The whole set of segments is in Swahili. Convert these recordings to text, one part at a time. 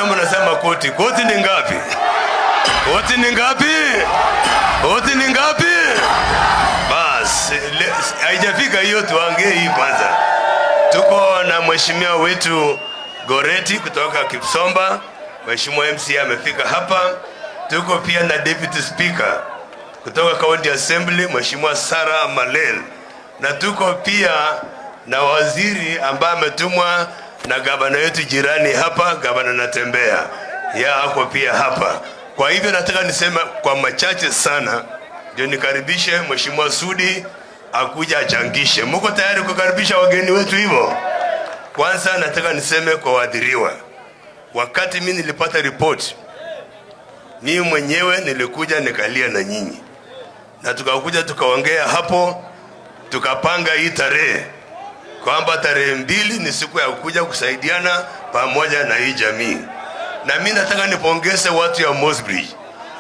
Naona mnasema koti. Koti ni ngapi? Koti ni ngapi? Koti ni ngapi? Bas, haijafika hiyo, tuange hii kwanza. Tuko na mheshimiwa wetu Goreti kutoka Kipsomba. Mheshimiwa MCA amefika hapa. Tuko pia na Deputy Speaker kutoka County Assembly, Mheshimiwa Sarah Malel. Na tuko pia na waziri ambaye ametumwa na gavana yetu jirani hapa, Gavana Natembeya. Ako pia hapa. Kwa hivyo nataka niseme kwa machache sana ndio nikaribishe Mheshimiwa Sudi akuja achangishe. Mko tayari kukaribisha wageni wetu hivyo? Kwanza nataka niseme kwa waadhiriwa. Wakati mimi nilipata report, mimi mwenyewe nilikuja nikalia na nyinyi. Na tukakuja tukaongea hapo, tukapanga hii tarehe kwamba tarehe 2 ni siku ya kuja kusaidiana pamoja na hii jamii. Na mimi nataka nipongeze watu ya Mossbridge.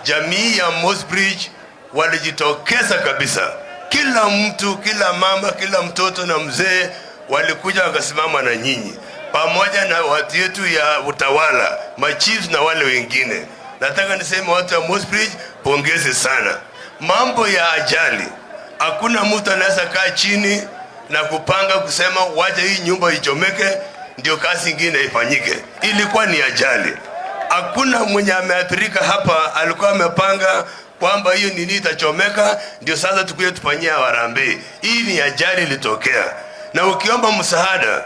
Jamii ya Mossbridge walijitokeza kabisa. Kila mtu, kila mama, kila mtoto na mzee walikuja wakasimama na nyinyi. Pamoja na watu yetu ya utawala, machiefs na wale wengine. Nataka niseme watu ya Mossbridge, pongezi sana. Mambo ya ajali, hakuna mtu anaweza kaa chini na kupanga kusema wacha hii nyumba ichomeke ndio kazi nyingine ifanyike. Ilikuwa ni ajali. Hakuna mwenye ameathirika hapa alikuwa amepanga kwamba hiyo nini itachomeka ndio sasa tukuje tufanyia harambee. Hii ni ajali ilitokea. Na ukiomba msaada,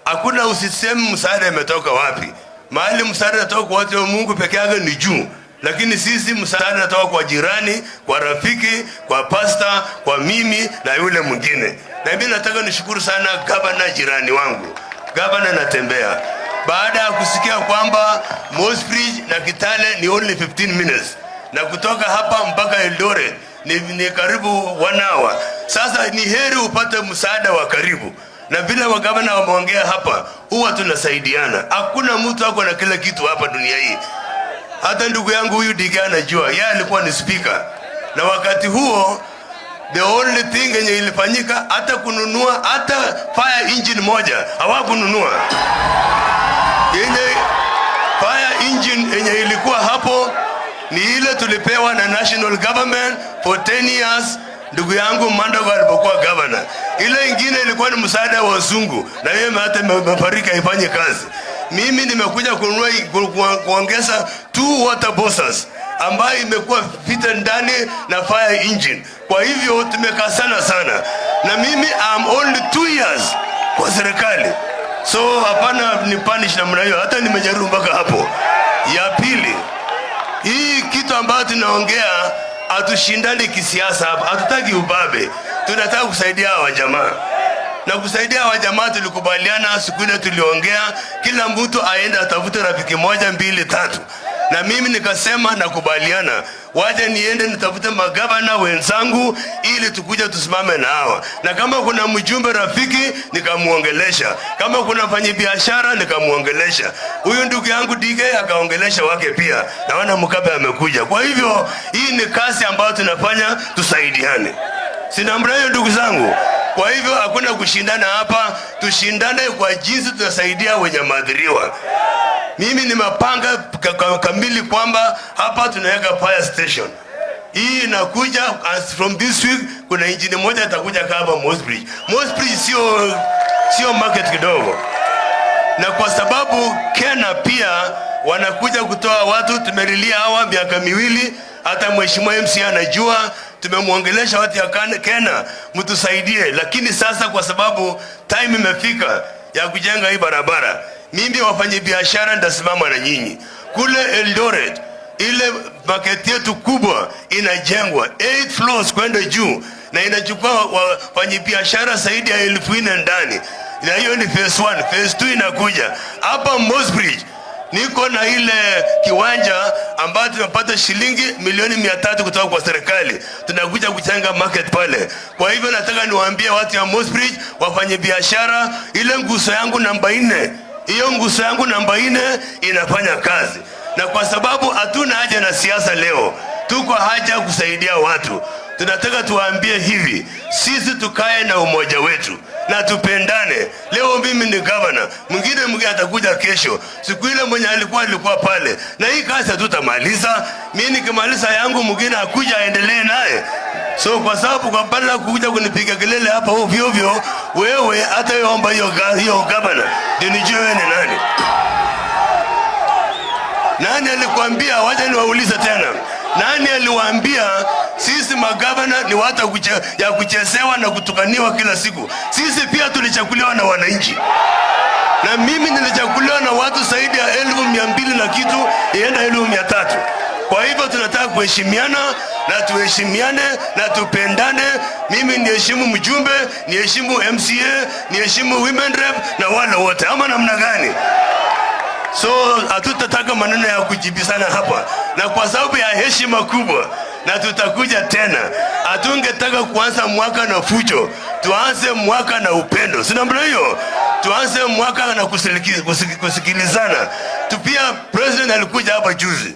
hakuna usiseme msaada imetoka wapi. Mahali msaada unatoka kwa watu wa Mungu peke yake ni juu. Lakini sisi msaada unatoka kwa jirani, kwa rafiki, kwa pasta, kwa mimi na yule mwingine. Na mimi nataka nishukuru sana gavana jirani wangu, Gavana Natembeya. Baada ya kusikia kwamba Mossbridge na Kitale ni only 15 minutes na kutoka hapa mpaka Eldoret ni karibu 1 hour. Sasa ni heri upate msaada wa karibu. Na vile wagavana wameongea hapa, huwa tunasaidiana. Hakuna mtu ako na kila kitu hapa dunia hii. Hata ndugu yangu huyu Diga anajua, yeye alikuwa ni speaker. Na wakati huo the only thing yenye ilifanyika hata kununua hata fire engine moja hawakununua. Yenye fire engine yenye ilikuwa hapo ni ile tulipewa na national government for 10 years. Ndugu yangu Mandago alipokuwa governor. Ile ingine ilikuwa ni msaada wa wazungu na yeye hata mafarika ifanye kazi. Mimi nimekuja kununua kuongeza 2 water bossers ambayo imekuwa fitted ndani na fire engine. Kwa hivyo tumekaa sana. Na mimi I'm only 2 years kwa serikali. So hapana ni punish namna hiyo, hata nimejaribu mpaka hapo. Ya pili, hii kitu ambayo tunaongea hatushindani kisiasa hapa. Hatutaki ubabe. Tunataka kusaidia hawa jamaa. Na kusaidia hawa jamaa tulikubaliana siku ile tuliongea kila mtu aende atafute rafiki 1, 2, 3. Na mimi nikasema nakubaliana. Waje niende nitafute magavana wenzangu ili tukuja tusimame na hawa. Na kama kuna mjumbe rafiki nikamuongelesha. Kama kuna mfanyabiashara nikamuongelesha. Huyu ndugu yangu DK akaongelesha wake pia. Na wana Mukabe amekuja. Kwa hivyo hii ni kazi ambayo tunafanya tusaidiane. Sina mbaya ndugu zangu. Kwa hivyo hakuna kushindana hapa, tushindane kwa jinsi tunasaidia wenye madhiriwa. Mimi nimepanga kamili kwamba hapa tunaweka fire station. Hii inakuja as from this week kuna engine moja itakuja hapa Mossbridge. Mossbridge sio market kidogo. Na kwa sababu Kenya pia wanakuja kutoa watu, tumelilia hawa miaka 2, hata mheshimiwa MCA anajua, tumemuongelesha watu ya Kenya mtusaidie. Lakini sasa kwa sababu time imefika ya kujenga hii barabara, mimi wafanye biashara ndasimama na nyinyi. Kule Eldoret ile market yetu kubwa inajengwa 8 floors kwenda juu na inachukua wafanye biashara zaidi ya 1000 ndani. Na hiyo ni phase 1, phase 2 inakuja. Hapa Mossbridge niko na ile kiwanja ambayo tumepata shilingi milioni 300 kutoka kwa serikali. Tunakuja kujenga market pale. Kwa hivyo nataka niwaambie watu ya Mossbridge wafanye biashara. Ile nguzo yangu namba 4, hiyo nguzo yangu namba 4 inafanya kazi. Na kwa sababu hatuna haja na siasa leo, tuko haja kusaidia watu. Tunataka tuwaambie hivi, sisi tukae na umoja wetu. na tupendane. Leo mimi ni governor, mwingine atakuja kesho, siku ile mwenye alikuwa pale, na hii kazi hatutamaliza. Mimi nikimaliza yangu mwingine akuja aendelee naye. So kwa sababu kwa badala kuja kunipiga kelele hapa ovyo ovyo, wewe hata omba hiyo governor ndio nijue wewe ni nani. Nani alikwambia? Wacha niwaulize tena, nani aliwaambia sisi magavana ni watu ya kuchezewa na kutukaniwa kila siku? Sisi pia tulichaguliwa na wananchi, na mimi nilichaguliwa na watu zaidi ya 1200 na kitu ienda 1300. Kwa hivyo tunataka kuheshimiana na tuheshimiane na tupendane. Mimi niheshimu mjumbe, niheshimu MCA, niheshimu women rep na wale wote, ama namna gani? So hatutataka maneno ya kujibisana hapa, na kwa sababu ya heshima kubwa, na tutakuja tena. Hatungetaka kuanza mwaka na fujo, tuanze mwaka na upendo, si namna hiyo? Tuanze mwaka na kusikilizana. Pia president alikuja hapa juzi,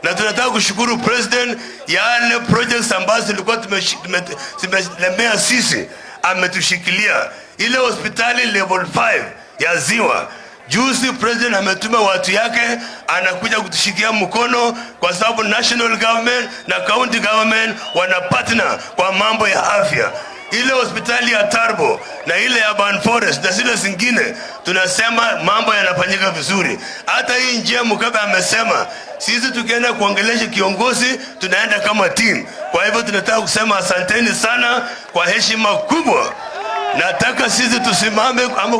na tunataka kushukuru president yale projects ambazo tulikuwa tumelemea sisi, ametushikilia. Ile hospitali level 5 ya Ziwa, juzi president ametuma watu yake, anakuja kutushikia mkono, kwa sababu national government na county government wana partner kwa mambo ya afya. Ile hospitali ya Tarbo na ile ya Ban Forest na zile zingine, tunasema mambo yanafanyika vizuri. Hata hii njia Mukabe amesema sisi tukienda kuongelesha kiongozi tunaenda kama team. Kwa hivyo tunataka kusema asanteni sana kwa heshima kubwa. Nataka sisi tusimame ama